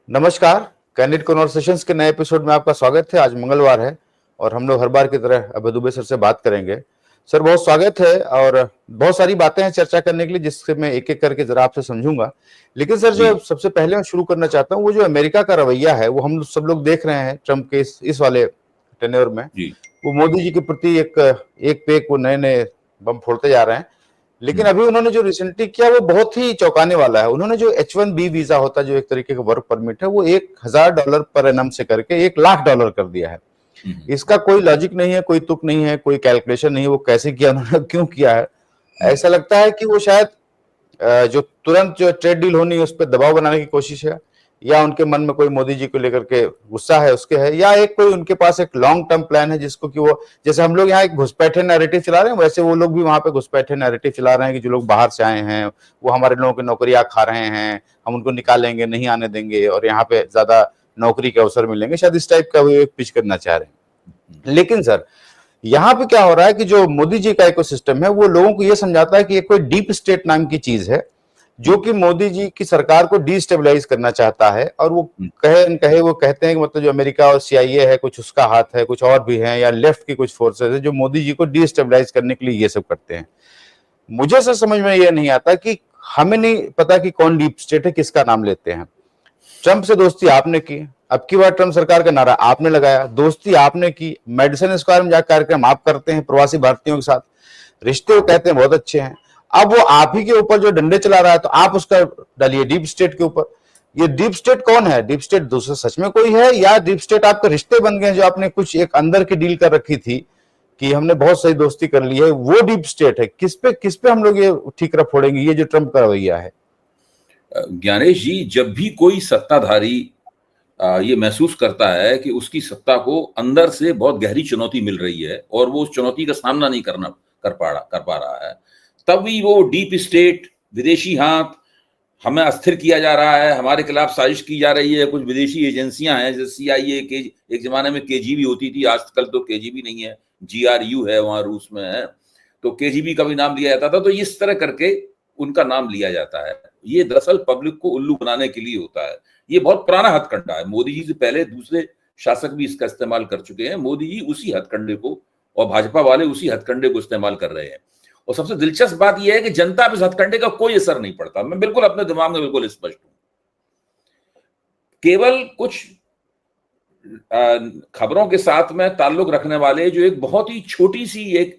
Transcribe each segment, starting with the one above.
नमस्कार। Candid conversations के नए एपिसोड में आपका स्वागत है। आज मंगलवार है और हम लोग हर बार की तरह अभय दुबे सर से बात करेंगे। सर, बहुत स्वागत है और बहुत सारी बातें हैं चर्चा करने के लिए, जिससे मैं एक एक करके जरा आपसे समझूंगा। लेकिन सर, जी। जो सबसे पहले मैं शुरू करना चाहता हूँ, वो जो अमेरिका का रवैया है, वो हम सब लोग देख रहे हैं ट्रम्प के इस वाले टेन्योर में। जी। वो मोदी जी के प्रति एक एक पे एक वो नए नए बम फोड़ते जा रहे हैं। लेकिन हम्म। अभी उन्होंने जो रिसेंटली किया वो बहुत ही चौंकाने वाला है। उन्होंने जो H1B वीजा होता है, जो एक तरीके का वर्क परमिट है, वो $1,000 पर एनम से करके $1,00,000 कर दिया है। हम्म। इसका कोई लॉजिक नहीं है, कोई तुक नहीं है, कोई कैलकुलेशन नहीं है वो कैसे किया उन्होंने, क्यों किया है। हम्म। ऐसा लगता है कि वो शायद जो तुरंत जो ट्रेड डील होनी है उस पर दबाव बनाने की कोशिश है, या उनके मन में कोई मोदी जी को लेकर के गुस्सा है उसके है, या एक कोई उनके पास एक लॉन्ग टर्म प्लान है जिसको कि वो, जैसे हम लोग यहाँ एक घुसपैठे नैरेटिव चला रहे हैं, वैसे वो लोग भी वहां पे घुसपैठे नैरेटिव चला रहे हैं कि जो लोग बाहर से आए हैं वो हमारे लोगों की नौकरियां खा रहे हैं, हम उनको निकालेंगे, नहीं आने देंगे और यहाँ पे ज्यादा नौकरी के अवसर मिलेंगे। शायद इस टाइप का वो एक पिच करना चाह रहे हैं। लेकिन सर, यहाँ पे क्या हो रहा है कि जो मोदी जी का इकोसिस्टम है वो लोगों को ये समझाता है कि ये कोई डीप स्टेट नाम की चीज है जो कि मोदी जी की सरकार को डिस्टेबलाइज करना चाहता है। और वो कहे न कहे वो कहते हैं कि मतलब जो अमेरिका और CIA है कुछ उसका हाथ है, कुछ और भी है, या लेफ्ट की कुछ फोर्सेस है जो मोदी जी को डिस्टेबलाइज करने के लिए ये सब करते हैं। मुझे सर समझ में ये नहीं आता कि हमें नहीं पता कि कौन डीप स्टेट है, किसका नाम लेते हैं। ट्रंप से दोस्ती आपने की, अब की बार ट्रंप सरकार का नारा आपने लगाया, दोस्ती आपने की, मेडिसन स्क्वायर में जाकर कार्यक्रम आप करते हैं प्रवासी भारतीयों के साथ, रिश्ते वो कहते हैं बहुत अच्छे हैं। अब वो आप ही के ऊपर जो डंडे चला रहा है तो आप उसका डालिए डीप स्टेट के ऊपर। ये डीप स्टेट कौन है? डीप स्टेट दूसरे सच में कोई है, या डीप स्टेट आपके रिश्ते बन गए जो आपने कुछ एक अंदर की डील कर रखी थी कि हमने बहुत सही दोस्ती कर ली है, वो डीप स्टेट है? किस पे हम लोग ये ठीकरा फोड़ेंगे, ये जो ट्रंप का रवैया है? ज्ञानेश जी, जब भी कोई सत्ताधारी ये महसूस करता है कि उसकी सत्ता को अंदर से बहुत गहरी चुनौती मिल रही है और वो उस चुनौती का सामना नहीं कर पा रहा है, तभी वो डीप स्टेट, विदेशी हाथ, हमें अस्थिर किया जा रहा है, हमारे खिलाफ साजिश की जा रही है, कुछ विदेशी एजेंसियां हैं जैसे CIA के, एक जमाने में KGB होती थी, आजकल तो KGB नहीं है, GRU है, वहां रूस में है, तो KGB का भी नाम लिया जाता था। तो इस तरह करके उनका नाम लिया जाता है। ये दरअसल पब्लिक को उल्लू बनाने के लिए होता है। ये बहुत पुराना हथकंडा है। मोदी जी से पहले दूसरे शासक भी इसका इस्तेमाल कर चुके हैं। मोदी जी उसी हथकंडे को और भाजपा वाले उसी हथकंडे को इस्तेमाल कर रहे हैं। और सबसे दिलचस्प बात यह है कि जनता पे इस हथकंडे का कोई असर नहीं पड़ता। मैं बिल्कुल अपने दिमाग में बिल्कुल स्पष्ट हूं। केवल कुछ खबरों के साथ में ताल्लुक रखने वाले जो एक बहुत ही छोटी सी एक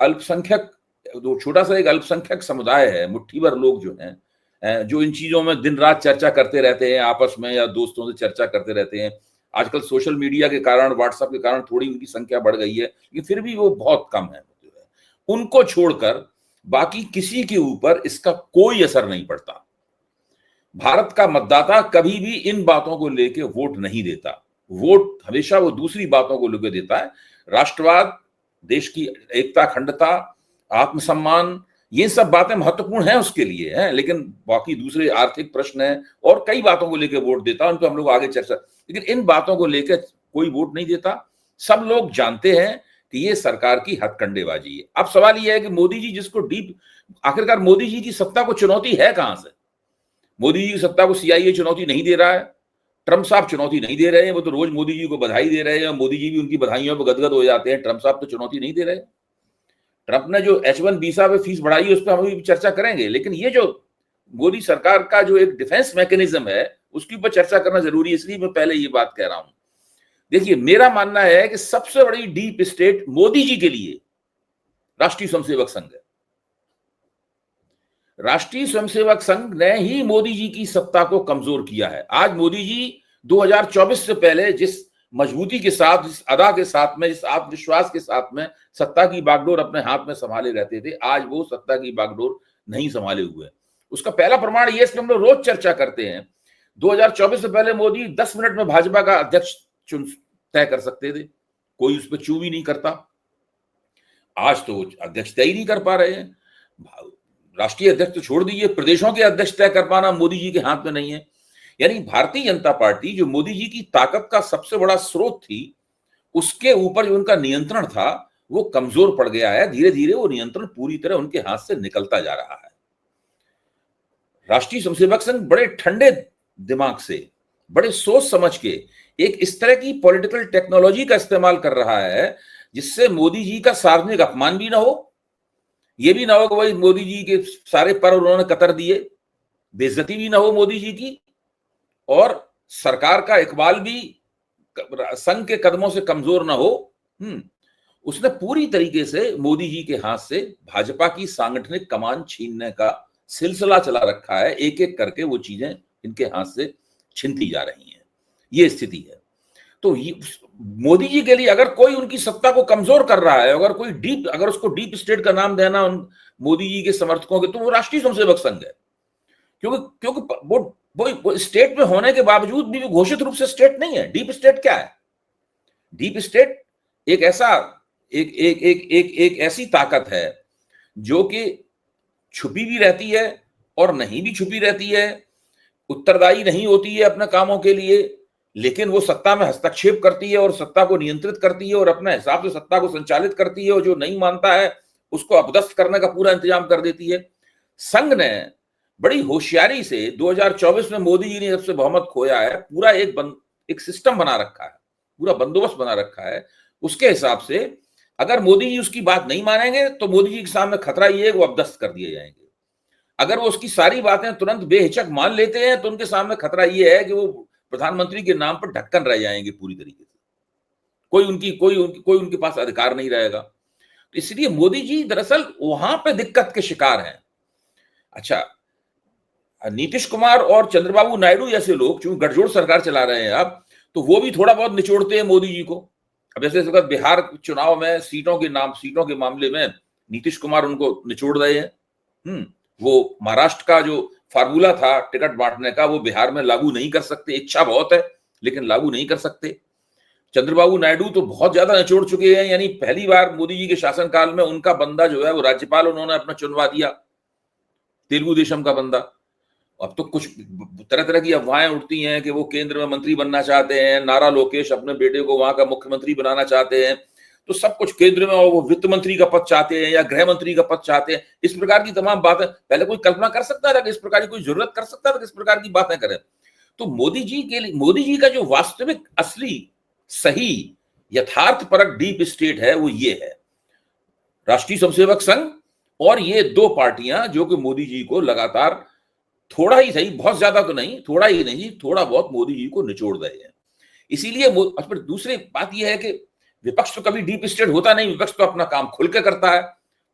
अल्पसंख्यक, जो छोटा सा एक अल्पसंख्यक समुदाय है, मुट्ठी भर लोग जो हैं, जो इन चीजों में दिन रात चर्चा करते रहते हैं, आपस में या दोस्तों से चर्चा करते रहते हैं। आजकल सोशल मीडिया के कारण, व्हाट्सएप के कारण थोड़ी उनकी संख्या बढ़ गई है, लेकिन फिर भी वो बहुत कम है। उनको छोड़कर बाकी किसी के ऊपर इसका कोई असर नहीं पड़ता। भारत का मतदाता कभी भी इन बातों को लेकर वोट नहीं देता। वोट हमेशा वो दूसरी बातों को लेकर देता है। राष्ट्रवाद, देश की एकता, अखंडता, आत्मसम्मान, ये सब बातें महत्वपूर्ण हैं उसके लिए हैं, लेकिन बाकी दूसरे आर्थिक प्रश्न हैं और कई बातों को लेकर वोट देता है। उन पर हम लोग आगे चर्चा, लेकिन इन बातों को लेकर कोई वोट नहीं देता। सब लोग जानते हैं कि ये सरकार की हथकंडेबाजी है। अब सवाल ये है कि मोदी जी जिसको डीप, आखिरकार मोदी जी की सत्ता को चुनौती है कहां से? मोदी जी की सत्ता को CIA चुनौती नहीं दे रहा है, ट्रंप साहब चुनौती नहीं दे रहे हैं। वो तो रोज मोदी जी को बधाई दे रहे हैं, मोदी जी भी उनकी बधाइयों पर गदगद हो जाते हैं। ट्रंप साहब तो चुनौती नहीं दे रहे। ट्रंप ने जो H1 वीसा पे फीस बढ़ाई उस पर हम भी चर्चा करेंगे, लेकिन ये जो मोदी सरकार का जो एक डिफेंस मैकेनिज्म है उसके ऊपर चर्चा करना जरूरी है, इसलिए मैं पहले ये बात कह रहा हूं। देखिए, मेरा मानना है कि सबसे बड़ी डीप स्टेट मोदी जी के लिए राष्ट्रीय स्वयंसेवक संघ है। राष्ट्रीय स्वयंसेवक संघ ने ही मोदी जी की सत्ता को कमजोर किया है। आज मोदी जी 2024 से पहले जिस मजबूती के साथ, जिस अदा के साथ में, जिस आत्मविश्वास के साथ में सत्ता की बागडोर अपने हाथ में संभाले रहते थे, आज वो सत्ता की बागडोर नहीं संभाले हुए। उसका पहला प्रमाण यह है, हम लोग रोज चर्चा करते हैं, 2024 से पहले मोदी 10 मिनट में भाजपा का अध्यक्ष चुन तय कर सकते थे, कोई उस पर चू भी नहीं करता। आज तो अध्यक्ष तय ही नहीं कर पा रहे हैं। राष्ट्रीय अध्यक्ष तो छोड़ दीजिए, प्रदेशों के अध्यक्ष तय कर पाना मोदी जी के हाथ में नहीं है। यानी भारतीय जनता पार्टी, जो मोदी जी की ताकत का सबसे बड़ा स्रोत थी, उसके ऊपर जो उनका नियंत्रण था वो कमजोर पड़ गया है। धीरे धीरे वो नियंत्रण पूरी तरह उनके हाथ से निकलता जा रहा है। राष्ट्रीय स्वयंसेवक संघ बड़े ठंडे दिमाग से बड़े सोच समझ के एक इस तरह की पॉलिटिकल टेक्नोलॉजी का इस्तेमाल कर रहा है जिससे मोदी जी का सार्वजनिक अपमान भी ना हो, ये भी ना हो कि भाई मोदी जी के सारे पर्व उन्होंने कतर दिए, बेइज्जती भी ना हो मोदी जी की, और सरकार का इकबाल भी संघ के कदमों से कमजोर ना हो। उसने पूरी तरीके से मोदी जी के हाथ से भाजपा की सांगठनिक कमान छीनने का सिलसिला चला रखा है, एक एक करके वो चीजें इनके हाथ से छिनती जा रही हैं, ये स्थिति है। तो मोदी जी के लिए अगर कोई उनकी सत्ता को कमजोर कर रहा है, अगर उसको डीप स्टेट का नाम देना उन मोदी जी के समर्थकों के, तो वो राष्ट्रीय स्वयंसेवक संघ है। क्योंकि वो स्टेट में होने के बावजूद भी वो घोषित रूप से स्टेट नहीं है। डीप स्टेट क्या है? डीप स्टेट एक ऐसा एक ऐसी ताकत है जो कि छुपी भी रहती है और नहीं भी छुपी रहती है, उत्तरदायी नहीं होती है अपने कामों के लिए, लेकिन वो सत्ता में हस्तक्षेप करती है और सत्ता को नियंत्रित करती है और अपने हिसाब से सत्ता को संचालित करती है, और जो नहीं मानता है उसको अपदस्थ करने का पूरा इंतजाम कर देती है। संघ ने बड़ी होशियारी से 2024 में मोदी जी ने जब से बहुमत खोया है, पूरा एक सिस्टम बना रखा है, पूरा बंदोबस्त बना रखा है। उसके हिसाब से अगर मोदी जी उसकी बात नहीं मानेंगे तो मोदी जी के सामने खतरा ये है कि वो अपदस्थ कर दिए जाएंगे। अगर वो उसकी सारी बातें तुरंत बेहिचक मान लेते हैं तो उनके सामने खतरा ये है कि वो प्रधानमंत्री के नाम पर ढक्कन रह जाएंगे पूरी तरीके से, कोई उनके पास अधिकार नहीं रहेगा। तो इसलिए मोदी जी दरअसल वहां पे दिक्कत के शिकार हैं। अच्छा, नीतीश कुमार और चंद्रबाबू नायडू जैसे लोग चूंकि गठजोड़ सरकार चला रहे हैं अब, तो वो भी थोड़ा बहुत निचोड़ते हैं मोदी जी को। अब जैसे इस वक्त बिहार चुनाव में सीटों के मामले में नीतीश कुमार उनको निचोड़ रहे हैं। वो महाराष्ट्र का जो फार्मूला था टिकट बांटने का, वो बिहार में लागू नहीं कर सकते। इच्छा बहुत है लेकिन लागू नहीं कर सकते। चंद्रबाबू नायडू तो बहुत ज्यादा निचोड़ चुके हैं, यानी पहली बार मोदी जी के शासनकाल में उनका बंदा जो है वो राज्यपाल उन्होंने अपना चुनवा दिया, तेलुगु देशम का बंदा। अब तो कुछ तरह तरह की अफवाहें उठती हैं कि वो केंद्र में मंत्री बनना चाहते हैं, नारा लोकेश अपने बेटे को वहां का मुख्यमंत्री बनाना चाहते हैं, तो सब कुछ केंद्र में, और वो वित्त मंत्री का पद चाहते हैं या गृह मंत्री का पद चाहते हैं। इस प्रकार की तमाम बातें पहले कोई कल्पना कर सकता था कि इस प्रकार की कोई जरूरत कर सकता था कि इस प्रकार की बातें करें। तो मोदी जी का जो वास्तविक असली सही यथार्थपरक डीप स्टेट है वो ये है, राष्ट्रीय स्वयंसेवक संघ और ये दो पार्टियां जो कि मोदी जी को लगातार थोड़ा ही सही, बहुत ज्यादा तो नहीं, थोड़ा ही नहीं, थोड़ा बहुत मोदी जी को निचोड़ रहे हैं। इसीलिए दूसरी बात यह है कि विपक्ष तो कभी डीप स्टेट होता नहीं, विपक्ष तो अपना काम खुल के करता है।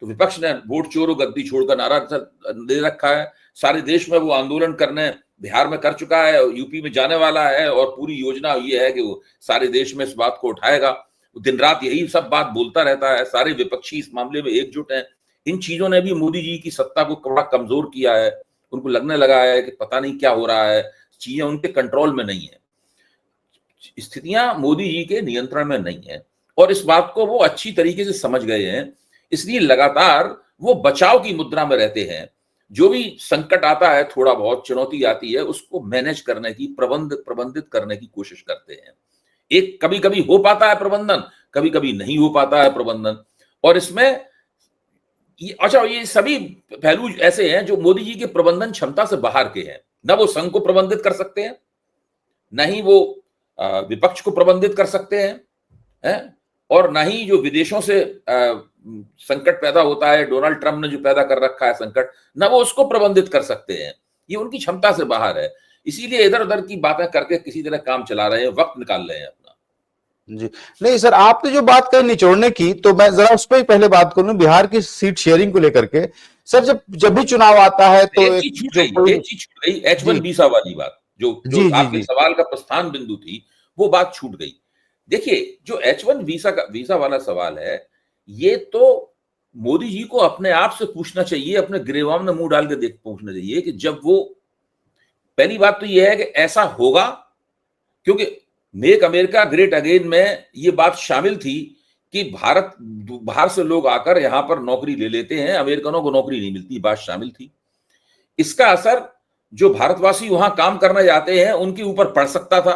तो विपक्ष ने वोट चोरो गद्दी छोड़कर नारा दे रखा है, सारे देश में वो आंदोलन करने बिहार में कर चुका है, यूपी में जाने वाला है, और पूरी योजना ये है कि वो सारे देश में इस बात को उठाएगा। दिन रात यही सब बात बोलता रहता है, सारे विपक्षी इस मामले में एकजुट हैं। इन चीजों ने भी मोदी जी की सत्ता को बड़ा कमजोर किया है। उनको लगने लगा है कि पता नहीं क्या हो रहा है, चीजें उनके कंट्रोल में नहीं है, स्थितियां मोदी जी के नियंत्रण में नहीं है, और इस बात को वो अच्छी तरीके से समझ गए हैं। इसलिए लगातार वो बचाव की मुद्रा में रहते हैं। जो भी संकट आता है, थोड़ा बहुत चुनौती आती है, उसको मैनेज करने की, प्रबंधित करने की कोशिश करते हैं। एक कभी कभी हो पाता है प्रबंधन, कभी कभी नहीं हो पाता है प्रबंधन। और इसमें ये सभी पहलू ऐसे हैं जो मोदी जी के प्रबंधन क्षमता से बाहर के हैं। न वो संघ को प्रबंधित कर सकते हैं, न ही वो विपक्ष को प्रबंधित कर सकते हैं, और न ही जो विदेशों से संकट पैदा होता है, डोनाल्ड ट्रंप ने जो पैदा कर रखा है संकट, न वो उसको प्रबंधित कर सकते हैं। ये उनकी क्षमता से बाहर है। इसीलिए इधर उधर की बातें करके किसी तरह काम चला रहे हैं, वक्त निकाल रहे हैं अपना। जी नहीं सर, आपने जो बात कही निचोड़ने की, तो मैं जरा उस पर ही पहले बात करूं, बिहार की सीट शेयरिंग को लेकर के। सर जब भी चुनाव आता है तो एक चीज छूट गई, H1 वीसा वाली बात, जो आपके सवाल का प्रस्थान बिंदु थी, वो बात छूट गई। देखिए, जो H1 वीसा वाला सवाल है, ये तो मोदी जी को अपने आप से पूछना चाहिए, अपने गिरेबान में मुंह डाल के पूछना चाहिए कि जब वो, पहली बात तो ये है कि ऐसा होगा, क्योंकि मेक अमेरिका ग्रेट अगेन में ये बात शामिल थी कि बाहर से लोग आकर यहां पर नौकरी ले लेते हैं, अमेरिकनों को नौकरी नहीं मिलती, बात शामिल थी। इसका असर जो भारतवासी वहां काम करने जाते हैं उनके ऊपर पड़ सकता था।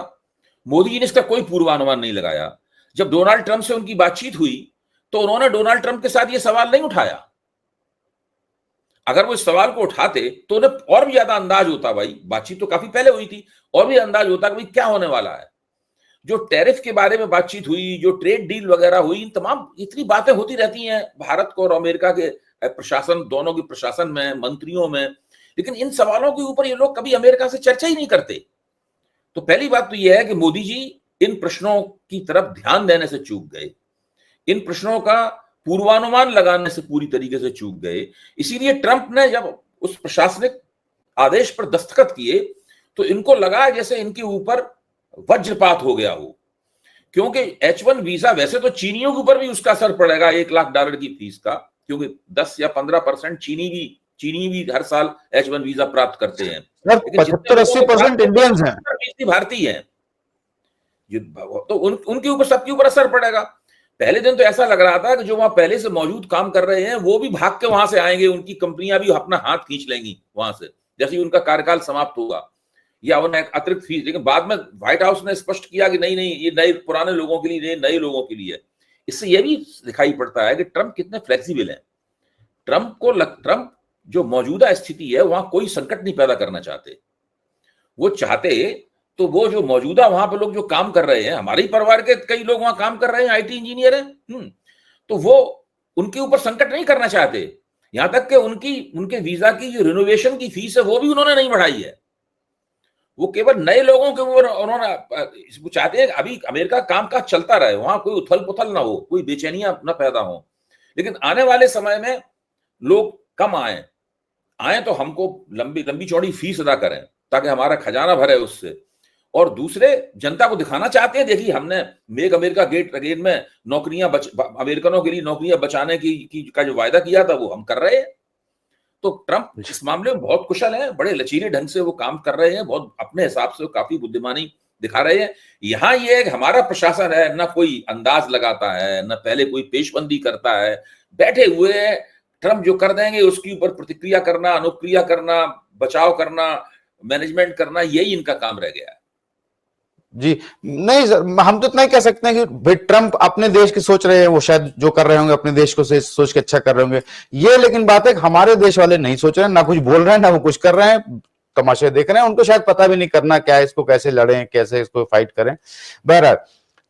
मोदी जी ने इसका कोई पूर्वानुमान नहीं लगाया। जब डोनाल्ड ट्रंप से उनकी बातचीत हुई तो उन्होंने डोनाल्ड ट्रंप के साथ यह सवाल नहीं उठाया। अगर वो इस सवाल को उठाते तो उन्हें और भी ज्यादा अंदाज होता, भाई बातचीत तो काफी पहले हुई थी, और भी अंदाज होता कि भाई क्या होने वाला है। जो टैरिफ के बारे में बातचीत हुई, जो ट्रेड डील वगैरह हुई, इन तमाम इतनी बातें होती रहती हैं भारत को और अमेरिका के प्रशासन, दोनों के प्रशासन में, मंत्रियों में, लेकिन इन सवालों के ऊपर ये लोग कभी अमेरिका से चर्चा ही नहीं करते। तो पहली बात तो यह है कि मोदी जी इन प्रश्नों की तरफ ध्यान देने से चूक गए, इन प्रश्नों का पूर्वानुमान लगाने से पूरी तरीके से चूक गए। इसीलिए ट्रंप ने जब उस प्रशासनिक आदेश पर दस्तखत किए तो इनको लगा जैसे इनके ऊपर वज्रपात हो गया हो, क्योंकि H1 वीजा, वैसे तो चीनियों के ऊपर भी उसका असर पड़ेगा $1 लाख की फीस का, क्योंकि 10 या 15% चीनी भी हर साल H1 वीजा प्राप्त करते हैं, लेकिन 75-80% इंडियंस हैं, भारतीय हैं, तो उनके ऊपर, सबके ऊपर असर पड़ेगा। पहले दिन तो ऐसा लग रहा था कि जो वहां पहले से मौजूद काम कर रहे हैं वो भी भाग के वहां से आएंगे, उनकी कंपनियां भी अपना हाथ खींच लेंगी वहां से जैसे ही उनका कार्यकाल समाप्त होगा, या उन्हें अतिरिक्त फीस। लेकिन बाद में व्हाइट हाउस ने स्पष्ट किया कि नहीं नहीं, ये नए पुराने लोगों के लिए, नए लोगों के लिए। इससे यह भी दिखाई पड़ता है कि ट्रंप कितने फ्लेक्सिबल हैं। ट्रंप जो मौजूदा स्थिति है वहां कोई संकट नहीं पैदा करना चाहते। वो चाहते तो वो जो मौजूदा वहां पे लोग जो काम कर रहे हैं, हमारे ही परिवार के कई लोग वहां काम कर रहे हैं, IT इंजीनियर हैं, तो वो उनके ऊपर संकट नहीं करना चाहते। यहां तक कि उनके वीजा की जो रिनोवेशन की फीस है वो भी उन्होंने नहीं बढ़ाई है। वो केवल नए लोगों के ऊपर उन्होंने चाहते हैं अभी अमेरिका काम काज चलता रहे, वहां कोई उथल पुथल ना हो, कोई बेचैनियां ना पैदा हो, लेकिन आने वाले समय में लोग कम आए तो हमको लंबी चौड़ी फीस अदा करें ताकि हमारा खजाना भरे उससे। और दूसरे जनता को दिखाना चाहते हैं, देखिए हमने मेक अमेरिका ग्रेट अगेन में नौकरियां अमेरिकनों के लिए नौकरियां बचाने का जो वायदा किया था वो हम कर रहे हैं। तो ट्रंप इस मामले में बहुत कुशल है, बड़े लचीले ढंग से वो काम कर रहे हैं, बहुत अपने हिसाब से वो काफी बुद्धिमानी दिखा रहे हैं। यहाँ ये हमारा प्रशासन है ना, कोई अंदाज लगाता है ना पहले कोई पेशबंदी करता है, बैठे हुए ट्रंप जो कर देंगे उसके ऊपर प्रतिक्रिया करना, अनुक्रिया करना, बचाव करना, मैनेजमेंट करना, यही इनका काम रह गया है। जी नहीं सर, हम तो इतना ही कह सकते हैं कि भाई ट्रंप अपने देश की सोच रहे हैं, वो शायद जो कर रहे होंगे अपने देश को से सोच के अच्छा कर रहे होंगे ये, लेकिन बात है कि हमारे देश वाले नहीं सोच रहे हैं, ना कुछ बोल रहे हैं ना वो कुछ कर रहे हैं, तमाशे देख रहे हैं, उनको शायद पता भी नहीं करना क्या है, इसको कैसे लड़ें, कैसे इसको फाइट करें। बहरहाल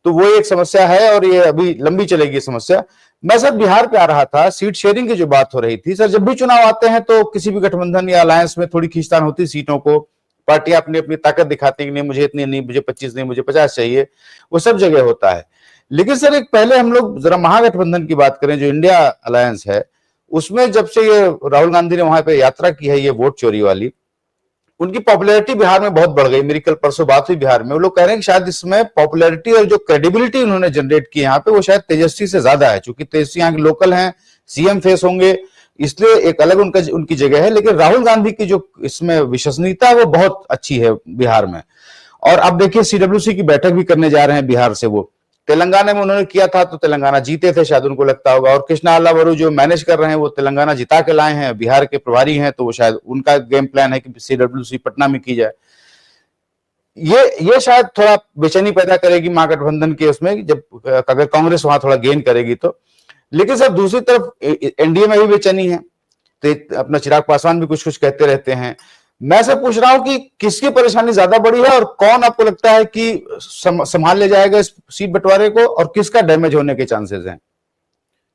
तो वो एक समस्या है और ये अभी लंबी चलेगी समस्या। मैं सर बिहार पे आ रहा था, सीट शेयरिंग की जो बात हो रही थी सर, जब भी चुनाव आते हैं तो किसी भी गठबंधन या अलायंस में थोड़ी खींचतान होती सीटों को, पार्टियां अपनी अपनी ताकत दिखाती है कि नहीं मुझे इतनी नहीं, मुझे 25 नहीं, मुझे 50 चाहिए, वो सब जगह होता है। लेकिन सर एक पहले हम लोग जरा महागठबंधन की बात करें जो इंडिया अलायंस है, उसमें जब से ये राहुल गांधी ने वहां पे यात्रा की है ये वोट चोरी वाली, उनकी पॉपुलैरिटी बिहार में बहुत बढ़ गई। मेरी कल परसों बात हुई बिहार में, वो लोग कह रहे हैं कि शायद इसमें पॉपुलैरिटी और जो क्रेडिबिलिटी उन्होंने जनरेट की यहाँ पे वो शायद तेजस्वी से ज्यादा है, क्योंकि तेजस्वी यहाँ के लोकल हैं, सीएम फेस होंगे, इसलिए एक अलग उनकी जगह है। लेकिन राहुल गांधी की जो इसमें विश्वसनीयता है वो बहुत अच्छी है बिहार में। और अब देखिए CWC की बैठक भी करने जा रहे हैं बिहार से, वो तेलंगाना में उन्होंने किया था तो तेलंगाना जीते थे, शायद उनको लगता होगा, और कृष्णा अल्लावरू जो मैनेज कर रहे हैं वो तेलंगाना जिता के लाए हैं, बिहार के प्रभारी हैं, तो वो शायद उनका गेम प्लान है कि CWC पटना में की जाए। ये शायद थोड़ा बेचैनी पैदा करेगी महागठबंधन के उसमें, जब अगर कांग्रेस वहां थोड़ा गेन करेगी तो। लेकिन सर दूसरी तरफ एनडीए में भी बेचैनी है, तो अपना चिराग पासवान भी कुछ कुछ कहते रहते हैं। मैं से पूछ रहा हूं कि किसकी परेशानी ज्यादा बड़ी है और कौन आपको लगता है कि संभाल ले जाएगा इस सीट बंटवारे को, और किसका डैमेज होने के चांसेस हैं?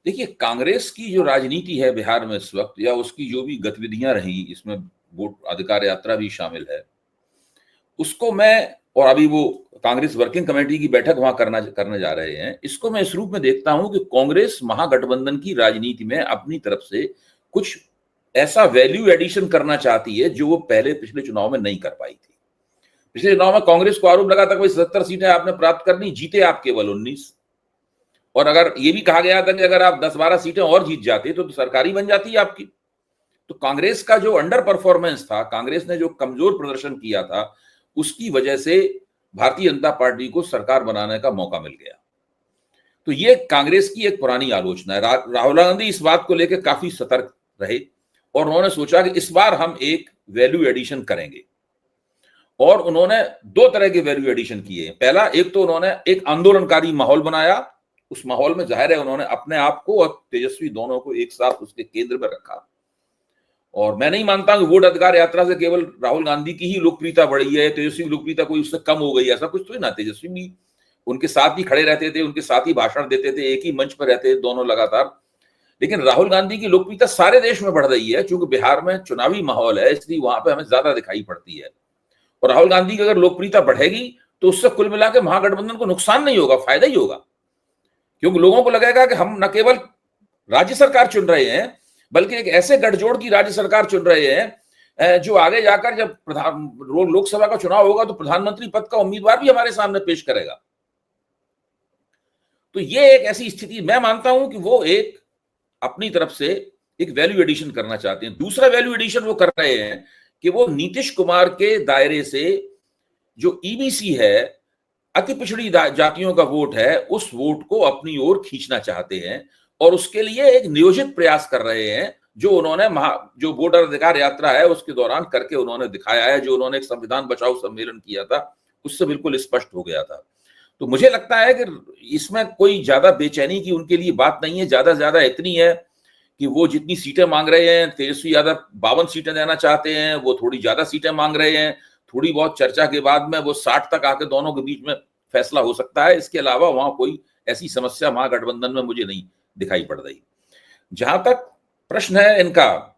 देखिए कांग्रेस की जो राजनीति है बिहार में इस वक्त, या उसकी जो भी गतिविधियां रही, इसमें वोट अधिकार यात्रा भी शामिल है, उसको मैं, और अभी वो कांग्रेस वर्किंग कमेटी की बैठक वहां करने जा रहे हैं, इसको मैं इस रूप में देखता हूं कि कांग्रेस महागठबंधन की राजनीति में अपनी तरफ से कुछ ऐसा वैल्यू एडिशन करना चाहती है जो वो पिछले चुनाव में नहीं कर पाई थी। पिछले चुनाव में कांग्रेस को आरोप लगा था कि 77 सीटें आपने प्राप्त करनी, जीते आप केवल 19, और अगर ये भी कहा गया था कि अगर आप 10-12 सीटें और जीत जाते तो सरकारी बन जाती है आपकी। तो कांग्रेस का जो अंडर परफॉर्मेंस था, कांग्रेस ने जो कमजोर प्रदर्शन किया था, उसकी वजह से भारतीय जनता पार्टी को सरकार बनाने का मौका मिल गया। तो ये कांग्रेस की एक पुरानी आलोचना है। राहुल गांधी इस बात को लेकर काफी सतर्क रहे और उन्होंने सोचा कि इस बार हम एक वैल्यू एडिशन करेंगे, और उन्होंने दो तरह के वैल्यू एडिशन किए। पहला, एक तो उन्होंने एक आंदोलनकारी माहौल बनाया, उस माहौल में जाहिर है उन्होंने अपने आप को और तेजस्वी दोनों को एक साथ उसके केंद्र में रखा, और मैं नहीं मानता कि वोट अधिकार यात्रा से केवल राहुल गांधी की ही लोकप्रियता बढ़ी है, तेजस्वी की लोकप्रियता कोई उससे कम हो गई, ऐसा कुछ तो ना। तेजस्वी भी उनके साथ ही खड़े रहते थे, उनके साथ ही भाषण देते थे, एक ही मंच पर रहते थे दोनों लगातार। लेकिन राहुल गांधी की लोकप्रियता सारे देश में बढ़ रही है, क्योंकि बिहार में चुनावी माहौल है, इसलिए वहां पे हमें ज्यादा दिखाई पड़ती है। और राहुल गांधी की अगर लोकप्रियता बढ़ेगी तो उससे कुल मिलाकर महागठबंधन को नुकसान नहीं होगा, फायदा ही होगा। क्योंकि लोगों को लगेगा कि हम न केवल राज्य सरकार चुन रहे हैं, बल्कि एक ऐसे गठजोड़ की राज्य सरकार चुन रहे हैं जो आगे जाकर जब लोकसभा का चुनाव होगा तो प्रधानमंत्री पद का उम्मीदवार भी हमारे सामने पेश करेगा। तो ये एक ऐसी स्थिति, मैं मानता हूं कि वो एक अपनी तरफ से एक वैल्यू एडिशन करना चाहते हैं। दूसरा वैल्यू एडिशन वो कर रहे हैं कि वो नीतीश कुमार के दायरे से जो ईबीसी है, अति पिछड़ी जातियों का वोट है, उस वोट को अपनी ओर खींचना चाहते हैं और उसके लिए एक नियोजित प्रयास कर रहे हैं, जो उन्होंने जो वोटर अधिकार यात्रा है उसके दौरान करके उन्होंने दिखाया है, जो उन्होंने एक संविधान बचाओ सम्मेलन किया था उससे बिल्कुल स्पष्ट हो गया था। तो मुझे लगता है कि इसमें कोई ज्यादा बेचैनी की उनके लिए बात नहीं है। ज्यादा ज्यादा इतनी है कि वो जितनी सीटें मांग रहे हैं, तेजस्वी यादव 52 सीटें देना चाहते हैं, वो थोड़ी ज्यादा सीटें मांग रहे हैं। थोड़ी बहुत चर्चा के बाद में वो 60 तक आके दोनों के बीच में फैसला हो सकता है। इसके अलावा वहां कोई ऐसी समस्या महागठबंधन में मुझे नहीं दिखाई पड़ रही। जहां तक प्रश्न है इनका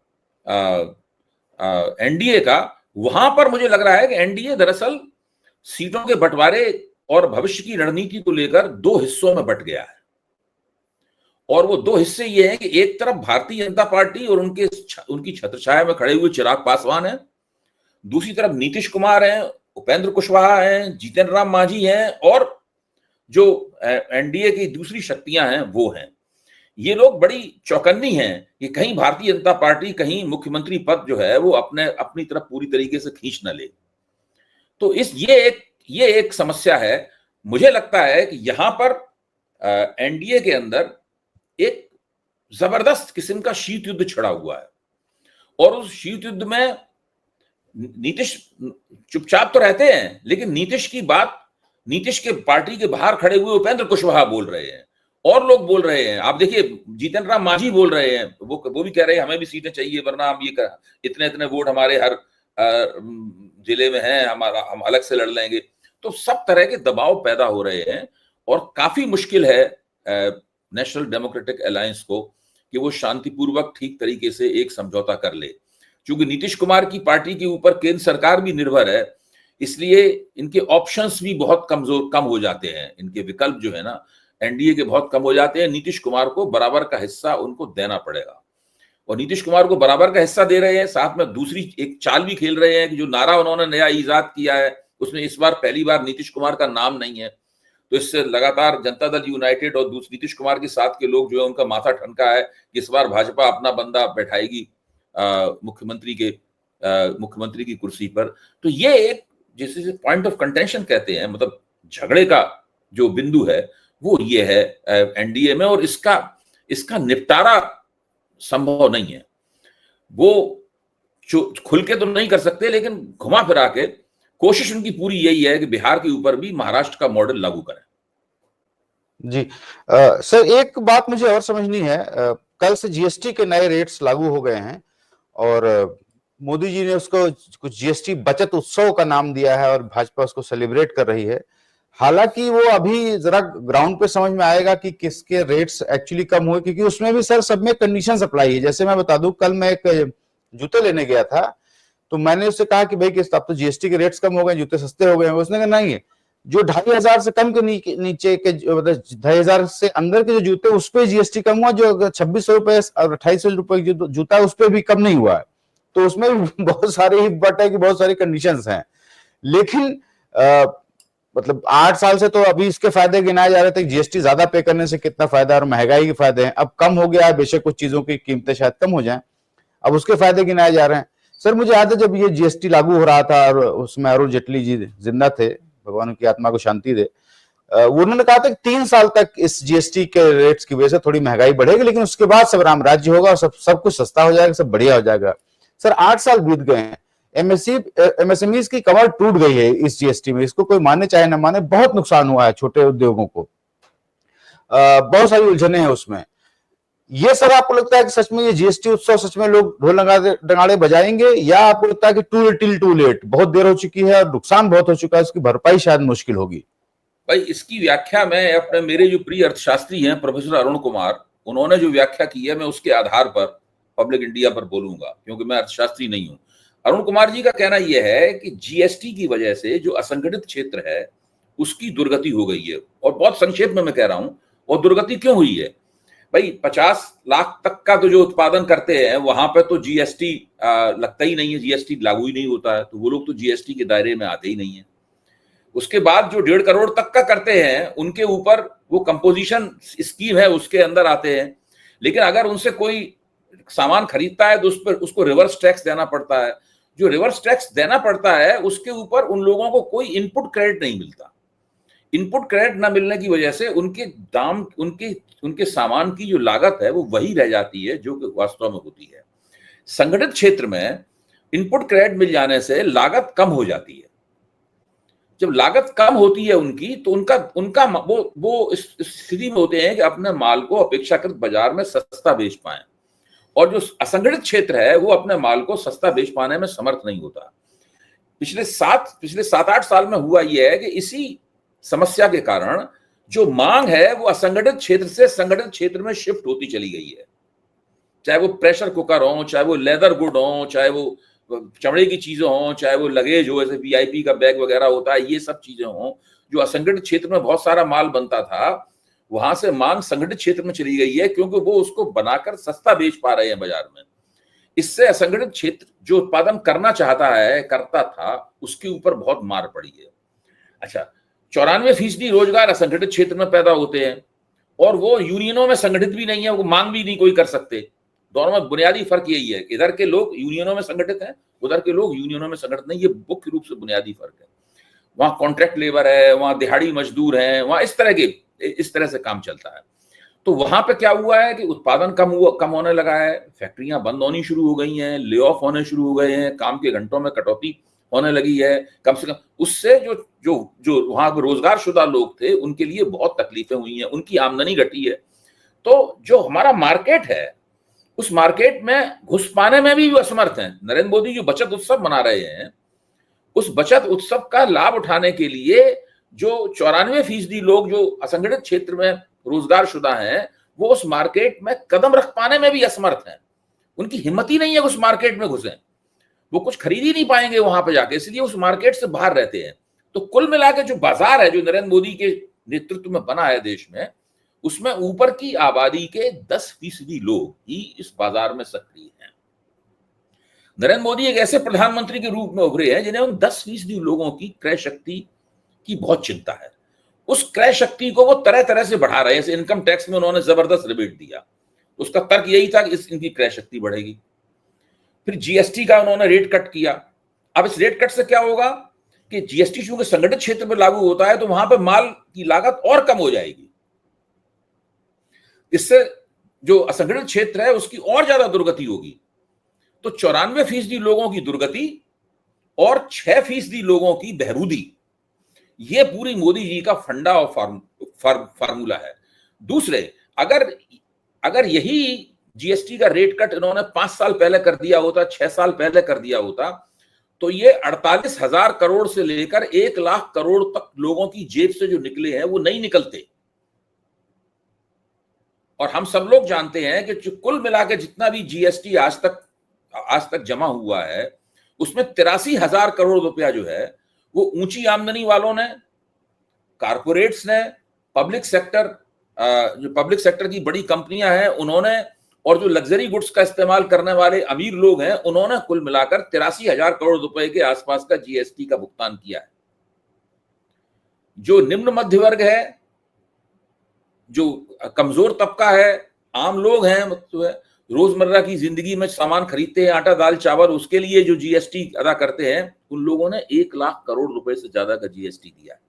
एनडीए का, वहां पर मुझे लग रहा है कि एनडीए दरअसल सीटों के बंटवारे और भविष्य की रणनीति को लेकर दो हिस्सों में बंट गया है। और वो दो हिस्से ये हैं कि एक तरफ भारतीय जनता पार्टी और उनकी छत्रछाया में खड़े हुए चिराग पासवान हैं, दूसरी तरफ नीतीश कुमार हैं, उपेंद्र कुशवाहा हैं, जीतन राम मांझी हैं, और जो एनडीए की दूसरी शक्तियां हैं वो हैं। ये लोग बड़ी चौकन्नी हैं कि कहीं भारतीय जनता पार्टी कहीं मुख्यमंत्री पद जो है वो अपनी तरफ पूरी तरीके से खींच न ले। तो ये एक समस्या है। मुझे लगता है कि यहां पर एनडीए के अंदर एक जबरदस्त किस्म का शीत युद्ध छिड़ा हुआ है, और उस शीत युद्ध में नीतीश चुपचाप तो रहते हैं, लेकिन नीतीश के पार्टी के बाहर खड़े हुए उपेंद्र कुशवाहा बोल रहे हैं और लोग बोल रहे हैं। आप देखिए, जीतन राम मांझी बोल रहे हैं, वो भी कह रहे हैं हमें भी सीटें चाहिए, वरना हम इतने इतने वोट हमारे हर जिले में हैं, हम अलग से लड़ लेंगे। तो सब तरह के दबाव पैदा हो रहे हैं और काफी मुश्किल है नेशनल डेमोक्रेटिक अलायंस को कि वो शांतिपूर्वक ठीक तरीके से एक समझौता कर ले। क्योंकि नीतीश कुमार की पार्टी के ऊपर केंद्र सरकार भी निर्भर है, इसलिए इनके ऑप्शंस भी बहुत कम हो जाते हैं। इनके विकल्प जो है ना एनडीए के बहुत कम हो जाते हैं। नीतीश कुमार को बराबर का हिस्सा उनको देना पड़ेगा, और नीतीश कुमार को बराबर का हिस्सा दे रहे हैं। साथ में दूसरी एक चाल भी खेल रहे हैं कि जो नारा उन्होंने नया ईजाद किया है उसमें इस बार पहली बार नीतीश कुमार का नाम नहीं है। तो इससे लगातार जनता दल यूनाइटेड और नीतीश कुमार के साथ के लोग जो है उनका माथा ठनका है कि इस बार भाजपा अपना बंदा बैठाएगी मुख्यमंत्री की कुर्सी पर। तो ये एक जिसे पॉइंट ऑफ कंटेंशन कहते हैं, मतलब झगड़े का जो बिंदु है वो ये है एनडीए में, और इसका निपटारा संभव नहीं है। वो खुल के तो नहीं कर सकते, लेकिन घुमा फिरा के कोशिश उनकी पूरी यही है कि बिहार के ऊपर भी महाराष्ट्र का मॉडल लागू करें। जी सर, एक बात मुझे और समझनी है। कल से जीएसटी के नए रेट्स लागू हो गए हैं और मोदी जी ने उसको कुछ जीएसटी बचत उत्सव का नाम दिया है और भाजपा उसको सेलिब्रेट कर रही है। हालांकि वो अभी जरा ग्राउंड पे समझ में आएगा कि किसके रेट्स एक्चुअली कम हुए, क्योंकि उसमें भी सर सब में कंडीशंस अप्लाई है। जैसे मैं बता दूं, कल मैं एक जूते लेने गया था तो मैंने उससे कहा कि भाई किस अब तो जीएसटी के रेट्स कम हो गए, जूते सस्ते हो गए हैं। उसने कहा नहीं है, जो 2500 से कम के नीचे के मतलब 2500 से अंदर के जो जूते उस पर जीएसटी कम हुआ, जो 2600 रुपए और 2800 रुपए जो जूता है उस पर भी कम नहीं हुआ है। तो उसमें बहुत सारी बट है कि बहुत सारी कंडीशंस हैं। लेकिन मतलब 8 साल से तो अभी इसके फायदे गिनाए जा रहे थे, जीएसटी ज्यादा पे करने से कितना फायदा और महंगाई के फायदे हैं। अब कम हो गया है, बेशक कुछ चीजों की कीमतें शायद कम हो जाएं, अब उसके फायदे गिनाए जा रहे हैं। सर मुझे याद है जब ये जीएसटी लागू हो रहा था और उसमें अरुण जेटली जी जिंदा थे, भगवान उनकी आत्मा को शांति दे, उन्होंने कहा था कि 3 साल तक इस जीएसटी के रेट्स की वजह से थोड़ी महंगाई बढ़ेगी, लेकिन उसके बाद सब राम राज्य होगा और सब कुछ सस्ता हो जाएगा, सब बढ़िया हो जाएगा। सर 8 साल बीत गए हैं, एमएसएमईज की कमर टूट गई है इस जीएसटी में। इसको कोई माने चाहे ना माने, बहुत नुकसान हुआ है छोटे उद्योगों को, बहुत सारी उलझने हैं उसमें। ये सर आपको लगता है कि सच में ये जीएसटी उत्सव सच में लोग ढोल नगाड़े बजाएंगे, या आपको लगता है कि टू लिटिल टू लेट, बहुत देर हो चुकी है और नुकसान बहुत हो चुका है, उसकी भरपाई शायद मुश्किल होगी? भाई इसकी व्याख्या मैं अपने मेरे जो प्रिय अर्थशास्त्री हैं प्रोफेसर अरुण कुमार, उन्होंने जो व्याख्या की है मैं उसके आधार पर पब्लिक इंडिया पर बोलूंगा, क्योंकि मैं अर्थशास्त्री नहीं हूं। अरुण कुमार जी का कहना यह है कि जीएसटी की वजह से जो असंगठित क्षेत्र है उसकी दुर्गति हो गई है। और बहुत संक्षेप में मैं कह रहा हूं, और दुर्गति क्यों हुई है भाई? 50 लाख तक का तो जो उत्पादन करते हैं वहां पे तो जीएसटी लगता ही नहीं है, जीएसटी लागू ही नहीं होता है, तो वो लोग तो जीएसटी के दायरे में आते ही नहीं है। उसके बाद जो 1.5 करोड़ तक का करते हैं उनके ऊपर वो कंपोजिशन स्कीम है उसके अंदर आते हैं। लेकिन अगर उनसे कोई सामान खरीदता है तो उस पर उसको रिवर्स टैक्स देना पड़ता है। जो रिवर्स टैक्स देना पड़ता है उसके ऊपर उन लोगों को कोई इनपुट क्रेडिट नहीं मिलता। इनपुट क्रेडिट ना मिलने की वजह से उनके दाम, उनके सामान की जो लागत है वो वही रह जाती है जो कि वास्तव में होती है। संगठित क्षेत्र में इनपुट क्रेडिट मिल जाने से लागत कम हो जाती है। जब लागत कम होती है उनकी, तो उनका वो इस स्थिति में होते हैं कि अपने माल को अपेक्षाकृत बाजार में सस्ता बेच पाएं। और जो असंगठित क्षेत्र है वो अपने माल को सस्ता बेच पाने में समर्थ नहीं होता। पिछले 7-8 साल में हुआ यह है कि इसी समस्या के कारण जो मांग है वो असंगठित क्षेत्र से संगठित क्षेत्र में शिफ्ट होती चली गई है। चाहे वो प्रेशर कुकर हो, चाहे वो लेदर गुड हो, चाहे वो चमड़े की चीजें हों, चाहे वो लगेज हो, जैसे वीआईपी का बैग वगैरह होता है, ये सब चीजें हों। जो असंगठित क्षेत्र में बहुत सारा माल बनता था वहां से मांग संगठित क्षेत्र में चली गई है, क्योंकि वो उसको बनाकर सस्ता बेच पा रहे हैं बाजार में। इससे असंगठित क्षेत्र जो उत्पादन करना चाहता है, करता था, उसके ऊपर बहुत मार पड़ी है। अच्छा, 94% रोजगार असंगठित क्षेत्र में पैदा होते हैं और वो यूनियनों में संगठित भी नहीं है, वो मांग भी नहीं कोई कर सकते। दोनों में बुनियादी फर्क यही है, इधर के लोग यूनियनों में संगठित हैं, उधर के लोग यूनियनों में संगठित नहीं। ये मुख्य रूप से बुनियादी फर्क है। वहां कॉन्ट्रैक्ट लेबर है, वहां दिहाड़ी मजदूर है, वहां इस तरह से काम चलता है। तो वहां पे क्या हुआ है कि उत्पादन कम होने लगा है, फैक्ट्रियां बंद होनी शुरू हो गई हैं, ले ऑफ होने शुरू हो गए हैं, काम के घंटों में कटौती होने लगी है। कम से कम उससे जो जो जो वहां पर रोजगार शुदा लोग थे उनके लिए बहुत तकलीफें हुई हैं, उनकी आमदनी घटी है। तो जो हमारा मार्केट है उस मार्केट में घुस पाने में भी असमर्थ हैं। नरेंद्र मोदी जो बचत उत्सव मना रहे हैं, उस बचत उत्सव का लाभ उठाने के लिए जो 94% लोग जो असंगठित क्षेत्र में रोजगार शुदा हैं, वो उस मार्केट में कदम रख पाने में भी असमर्थ हैं। उनकी हिम्मत ही नहीं है उस मार्केट में घुसे, वो कुछ खरीद ही नहीं पाएंगे वहां पे जाके, इसलिए उस मार्केट से बाहर रहते हैं। तो कुल मिला के जो बाजार है जो नरेंद्र मोदी के नेतृत्व में बना है देश में, उसमें ऊपर की आबादी के 10% लोग ही इस बाजार में सक्रिय हैं। नरेंद्र मोदी एक ऐसे प्रधानमंत्री के रूप में उभरे हैं जिन्हें उन 10% लोगों की क्रय शक्ति की बहुत चिंता है। उस क्रय शक्ति को वो तरह तरह से बढ़ा रहे हैं। जैसे इनकम टैक्स में उन्होंने जबरदस्त रिबेट दिया, उसका तर्क यही था कि इनकी क्रय शक्ति बढ़ेगी। फिर जीएसटी का उन्होंने रेट कट किया। अब इस रेट कट से क्या होगा कि जीएसटी चूंकि संगठित क्षेत्र में लागू होता है तो वहां पर माल की लागत और कम हो जाएगी। इससे जो असंगठित क्षेत्र है उसकी और ज्यादा दुर्गति होगी। तो 94% लोगों की दुर्गति और 6% लोगों की बहरूदी, यह पूरी मोदी जी का फंडा और फार्मूला है। दूसरे, अगर यही जीएसटी का रेट कट इन्होंने 5 साल पहले कर दिया होता, 6 साल पहले कर दिया होता, तो ये 48,000 करोड़ से लेकर 1 लाख करोड़ तक लोगों की जेब से जो निकले हैं वो नहीं निकलते। और हम सब लोग जानते हैं कि जो कुल मिला के जितना भी जीएसटी आज तक जमा हुआ है उसमें 83,000 करोड़ रुपया जो है वो ऊंची आमदनी वालों ने, कारपोरेट्स ने, पब्लिक सेक्टर की बड़ी कंपनियां हैं उन्होंने, और जो लग्जरी गुड्स का इस्तेमाल करने वाले अमीर लोग हैं उन्होंने कुल मिलाकर 83,000 करोड़ रुपए के आसपास का जीएसटी का भुगतान किया है। जो निम्न मध्य वर्ग है, जो कमजोर तबका है, आम लोग हैं, मतलब रोजमर्रा की जिंदगी में सामान खरीदते हैं, आटा दाल चावल, उसके लिए जो जीएसटी अदा करते हैं, उन लोगों ने 1 लाख करोड़ रुपए से ज्यादा का जीएसटी दिया है।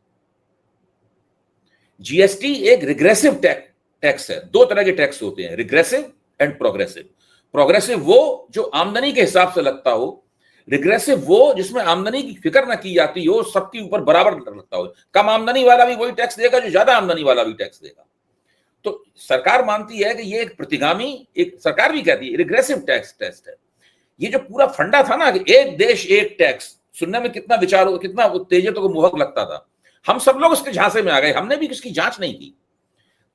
जीएसटी एक रिग्रेसिव टैक्स है। 2 तरह के टैक्स होते हैं, रिग्रेसिव एंड प्रोग्रेसिव। प्रोग्रेसिव वो जो आमदनी के हिसाब से लगता हो, रिग्रेसिव वो जिसमें आमदनी की फिक्र ना की जाती हो, सबके ऊपर बराबर लगता हो। कम आमदनी वाला भी वही टैक्स देगा, जो ज्यादा आमदनी वाला भी टैक्स देगा। तो सरकार मानती है कि ये एक प्रतिगामी, एक सरकार भी कहती है रिग्रेसिव टैक्स टेस्ट है। ये जो पूरा फंडा था ना कि एक देश एक टैक्स, सुनने में कितना विचार, कितना उत्तेजित को मोहक लगता था, हम सब लोग उसके झांसे में आ गए, हमने भी इसकी जांच नहीं की।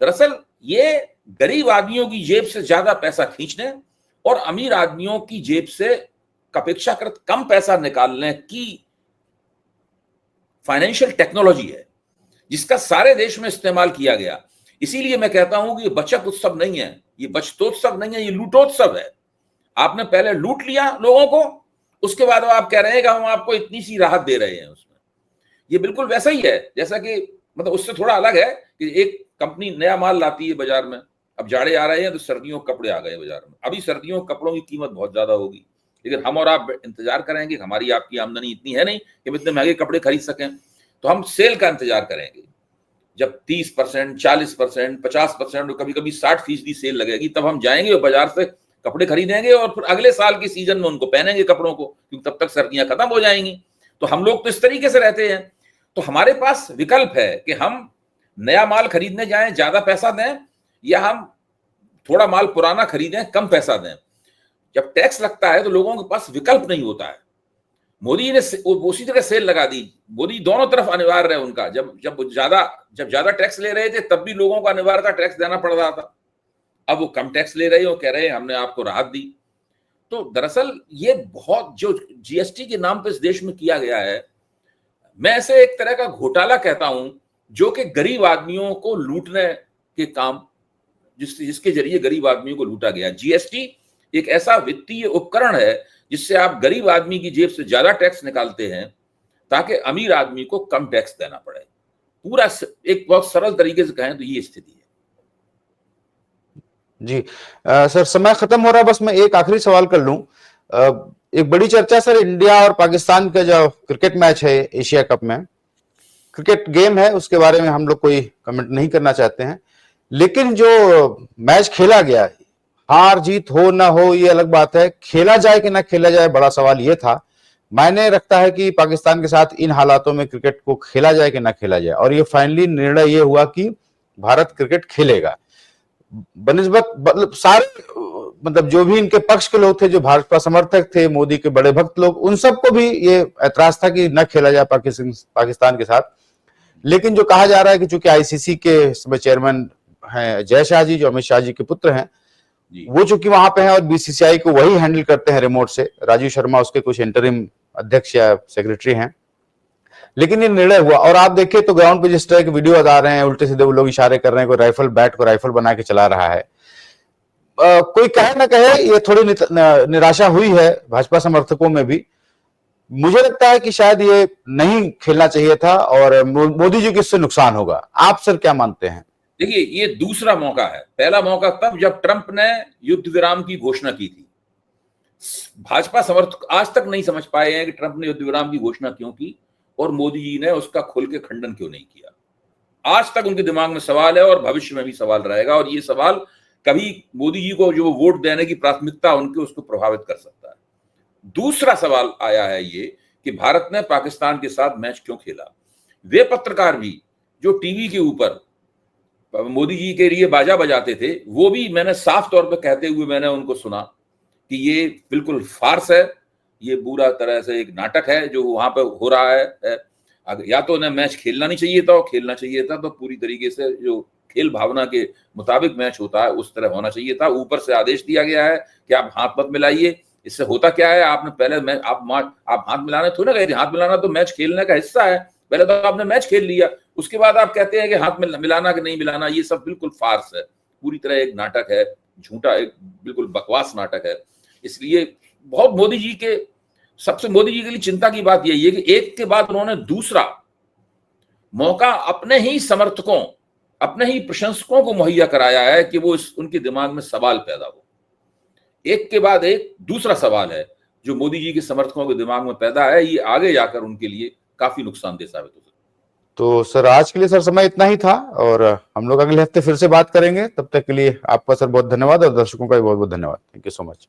दरअसल ये गरीब आदमियों की जेब से ज्यादा पैसा खींचने और अमीर आदमियों की जेब से अपेक्षाकृत कम पैसा निकालने की फाइनेंशियल टेक्नोलॉजी है, जिसका सारे देश में इस्तेमाल किया गया। इसीलिए मैं कहता हूं कि ये बचत उत्सव नहीं है, ये बचतोत्सव नहीं है, ये लूटोत्सव है। आपने पहले लूट लिया लोगों को, उसके बाद आप कह रहे हैं कि हम आपको इतनी सी राहत दे रहे हैं उसमें। ये बिल्कुल वैसा ही है जैसा कि, मतलब उससे थोड़ा अलग है कि एक कंपनी नया माल लाती है बाजार में, अब जाड़े आ रहे हैं तो सर्दियों के कपड़े आ गए बाजार में, अभी सर्दियों के कपड़ों की कीमत बहुत ज्यादा होगी, लेकिन हम और आप इंतजार करेंगे, हमारी आपकी आमदनी इतनी है नहीं कि हम इतने महंगे कपड़े खरीद सकें, तो हम सेल का इंतजार करेंगे। जब 30%, 40%, 50% और कभी कभी 60% सेल लगेगी, तब हम जाएंगे और बाजार से कपड़े खरीदेंगे और फिर अगले साल की सीजन में उनको पहनेंगे कपड़ों को, क्योंकि तब तक सर्दियां खत्म हो जाएंगी। तो हम लोग तो इस तरीके से रहते हैं। तो हमारे पास विकल्प है कि हम नया माल खरीदने जाएं, ज्यादा पैसा दें, या हम थोड़ा माल पुराना खरीदें, कम पैसा दें। जब टैक्स लगता है तो लोगों के पास विकल्प नहीं होता है। मोदी ने उसी तरह सेल लगा दी, मोदी दोनों तरफ अनिवार्य है उनका। जब ज्यादा टैक्स ले रहे थे तब भी लोगों को अनिवार्य था, टैक्स देना पड़ रहा था। अब वो कम टैक्स ले रहे हो, कह रहे हैं हमने आपको राहत दी। तो दरअसल ये बहुत जो जीएसटी के नाम पे इस देश में किया गया है, मैं इसे एक तरह का घोटाला कहता हूं, जो कि गरीब आदमियों को लूटने के काम, जिसके जरिए गरीब आदमियों को लूटा गया। जीएसटी एक ऐसा वित्तीय उपकरण है जिससे आप गरीब आदमी की जेब से ज्यादा टैक्स निकालते हैं ताकि अमीर आदमी को कम टैक्स देना पड़े। पूरा एक बहुत सरल तरीके से कहें तो ये स्थिति है। जी सर, समय खत्म हो रहा है, बस मैं एक आखिरी सवाल कर लूं। एक बड़ी चर्चा सर, इंडिया और पाकिस्तान का जो क्रिकेट मैच है एशिया कप में, क्रिकेट गेम है, उसके बारे में हम लोग कोई कमेंट नहीं करना चाहते हैं, लेकिन जो मैच खेला गया, हार जीत हो ना हो ये अलग बात है, खेला जाए कि ना खेला जाए बड़ा सवाल ये था। मायने रखता है कि पाकिस्तान के साथ इन हालातों में क्रिकेट को खेला जाए कि ना खेला जाए, और ये फाइनली निर्णय ये हुआ कि भारत क्रिकेट खेलेगा। बनिस्बत सारे, मतलब जो भी इनके पक्ष के लोग थे, जो भाजपा समर्थक थे, मोदी के बड़े भक्त लोग, उन सबको भी ये ऐतराज था कि न खेला जाए पाकिस्तान के साथ। लेकिन जो कहा जा रहा है कि चूंकि आईसीसी के चेयरमैन हैं जय शाह जी, जो अमित शाह जी के पुत्र हैं, वो चूंकि वहां पे हैं और बीसीसीआई को वही हैंडल करते हैं रिमोट से, राजीव शर्मा उसके कुछ इंटरिम अध्यक्ष या सेक्रेटरी हैं, लेकिन ये निर्णय हुआ। और आप देखिए तो ग्राउंड पे जिस तरह के वीडियो आ रहे हैं, उल्टे सीधे वो लोग इशारे कर रहे हैं, कोई राइफल बैट को राइफल बना के चला रहा है। कोई कहे ना कहे, ये थोड़ी निराशा हुई है भाजपा समर्थकों में भी। मुझे लगता है कि शायद ये नहीं खेलना चाहिए था और मोदी जी को इससे नुकसान होगा। आप सर क्या मानते हैं? देखिए, ये दूसरा मौका है। पहला मौका तब जब ट्रंप ने युद्ध विराम की घोषणा की थी। भाजपा समर्थक आज तक नहीं समझ पाए हैं कि ट्रंप ने युद्ध विराम की घोषणा क्यों की और मोदी जी ने उसका खुल के खंडन क्यों नहीं किया। आज तक उनके दिमाग में सवाल है और भविष्य में भी सवाल रहेगा, और ये सवाल कभी मोदी जी को जो वोट देने की प्राथमिकता उनके, उसको प्रभावित कर सकता है। दूसरा सवाल आया है ये कि भारत ने पाकिस्तान के साथ मैच क्यों खेला। वे पत्रकार भी जो टीवी के ऊपर मोदी जी के लिए बाजा बजाते थे, वो भी मैंने साफ तौर पर कहते हुए मैंने उनको सुना कि ये बिल्कुल फार्स है, ये पूरा तरह से एक नाटक है जो वहां पे हो रहा है। या तो उन्हें मैच खेलना नहीं चाहिए था, और खेलना चाहिए था तो पूरी तरीके से जो खेल भावना के मुताबिक मैच होता है उस तरह होना चाहिए था। ऊपर से आदेश दिया गया है कि आप हाथ मत मिलाइए। इससे होता क्या है, आपने पहले आप हाथ मिलाने थोड़ी ना गए, हाथ मिलाना तो मैच खेलने का हिस्सा है। पहले तो आपने मैच खेल लिया, उसके बाद आप कहते हैं कि हाथ मिलाना कि नहीं मिलाना। ये सब बिल्कुल फार्स है, पूरी तरह एक नाटक है, झूठा, एक बिल्कुल बकवास नाटक है। इसलिए बहुत मोदी जी के लिए चिंता की बात यही है कि एक के बाद उन्होंने दूसरा मौका अपने ही समर्थकों, अपने ही प्रशंसकों को मुहैया कराया है कि वो उनके दिमाग में सवाल पैदा हो। एक के बाद एक दूसरा सवाल है जो मोदी जी के समर्थकों के दिमाग में पैदा है, ये आगे जाकर उनके लिए काफी नुकसानदेह साबित हो सकता है। तो सर आज के लिए सर समय इतना ही था, और हम लोग अगले हफ्ते फिर से बात करेंगे। तब तक के लिए आपका सर बहुत धन्यवाद, और दर्शकों का भी बहुत बहुत धन्यवाद। Thank you so much.